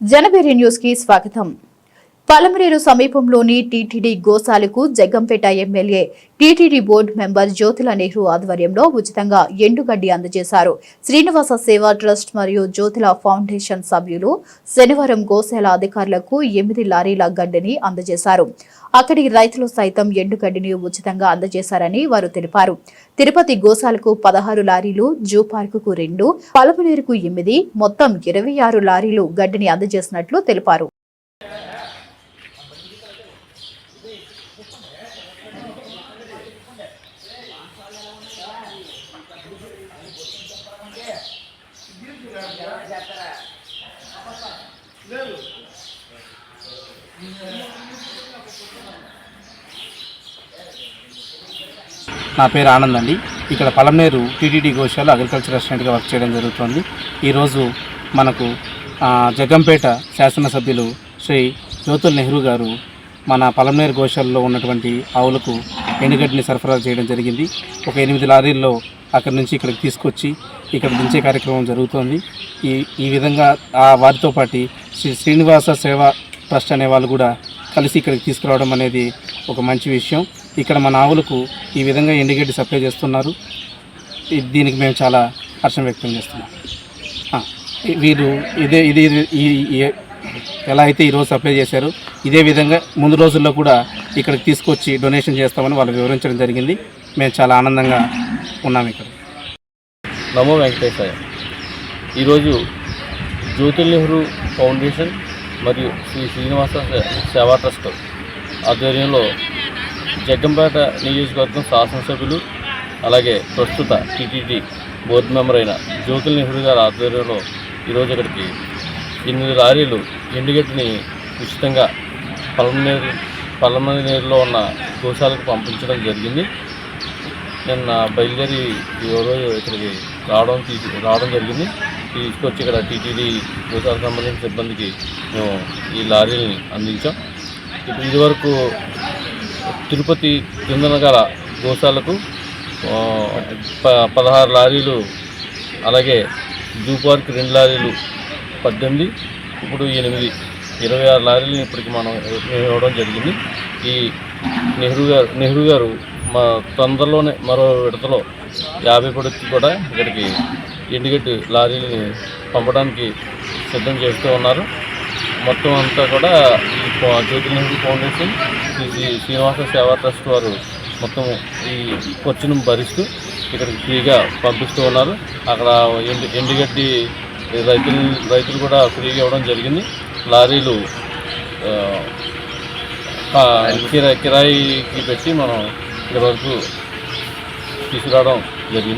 జనబేరి news కి స్వాగతం. పలమనేరు సమీపంలోని టీటీడీ గోశాలకు Jaggampeta MLA TTD board member Jyothula Nehru ఆధ్వర్యంలో ఉచితంగా ఎండుగడ్డి అందజేశారు. శ్రీనివాస సేవా ట్రస్ట్ మరియు జ్యోతుల ఫౌండేషన్ సభ్యులు శనివారం గోశాల అధికారులకు 8 లారీల గడ్డిని అందజేశారు. అక్కడి రైతులు సైతం ఎండుగడ్డిని ఉచితంగా అందజేశారని వారు తెలిపారు. తిరుపతి గోశాలకు 16 లారీలు, జూ పార్కుకు 2, పలమనేరుకు 8, మొత్తం 26 లారీలు గడ్డిని అందజేసినట్లు తెలిపారు. నా పేరు ఆనంద్ అండి. ఇక్కడ పలమనేరు టీటీడీ గోశాల అగ్రికల్చర్ అసిస్టెంట్గా వర్క్ చేయడం జరుగుతుంది. ఈరోజు మనకు జగ్గంపేట శాసనసభ్యులు శ్రీ జ్యోతుల నెహ్రూ గారు మన పలమనేరు గోశాలలో ఉన్నటువంటి ఆవులకు ఎండుగడ్డిని సరఫరా చేయడం జరిగింది. ఒక 8 లారీల్లో అక్కడి నుంచి ఇక్కడికి తీసుకొచ్చి ఇక్కడ దించే కార్యక్రమం జరుగుతోంది. ఈ విధంగా వారితో పాటు శ్రీనివాస సేవా ట్రస్ట్ అనే వాళ్ళు కూడా కలిసి ఇక్కడికి తీసుకురావడం అనేది ఒక మంచి విషయం. ఇక్కడ మన ఆవులకు ఈ విధంగా ఎండుగడ్డి సప్లై చేస్తున్నారు. దీనికి మేము చాలా హర్షం వ్యక్తం చేస్తున్నాం. వీరు ఇది ఎలా అయితే ఈరోజు సప్లై చేశారో ఇదే విధంగా ముందు రోజుల్లో కూడా ఇక్కడికి తీసుకొచ్చి డొనేషన్ చేస్తామని వాళ్ళు వివరించడం జరిగింది. మేము చాలా ఆనందంగా ఉన్నాము. ఇక్కడ నమో వెంకటేశాయ. ఈరోజు జ్యోతుల నెహ్రూ ఫౌండేషన్ మరియు శ్రీ శ్రీనివాస సేవా ట్రస్ట్ ఆధ్వర్యంలో జగ్గంపేట నియోజకవర్గం శాసనసభ్యులు అలాగే ప్రస్తుత టీటీడీ బోర్డు మెంబర్ అయిన జ్యోతుల నెహ్రూ గారి ఆధ్వర్యంలో ఈరోజు ఇక్కడికి 8 లారీలు ఎండుగడ్డిని ఉచితంగా పలమనేరులో ఉన్న గోశాలకు పంపించడం జరిగింది. నిన్న బయలుదేరి ఈరోజు ఇక్కడికి రావడం జరిగింది. తీసుకొచ్చి ఇక్కడ టీటీడీ గోశాలకు సంబంధించిన సిబ్బందికి మేము ఈ లారీలని అందించాం. ఇప్పుడు ఇదివరకు తిరుపతి కిందన గల గోశాలకు 16 లారీలు, అలాగే జూ పార్క్ 2 లారీలు 18, ఇప్పుడు 8, 26 లారీలు ఇప్పటికి మనం ఇవ్వడం జరిగింది. ఈ నెహ్రూ గారు మా తొందరలోనే మరో విడతలో 50 పడుకు కూడా ఇక్కడికి ఎండుగడ్డి లారీలని పంపడానికి సిద్ధం చేస్తూ ఉన్నారు. మొత్తం అంతా కూడా ఈ జ్యోతుల నెహ్రూ ఫౌండేషన్, శ్రీనివాస సేవా ట్రస్ట్ వారు మొత్తం ఈ ఖర్చును భరిస్తూ ఇక్కడికి ఫ్రీగా పంపిస్తూ ఉన్నారు. అక్కడ ఎండుగడ్డి రైతులు కూడా ఫ్రీగా ఇవ్వడం జరిగింది. లారీలు కిరాయికి పెట్టి మనం ఇక్కడ వరకు తీసుకురావడం జరిగింది.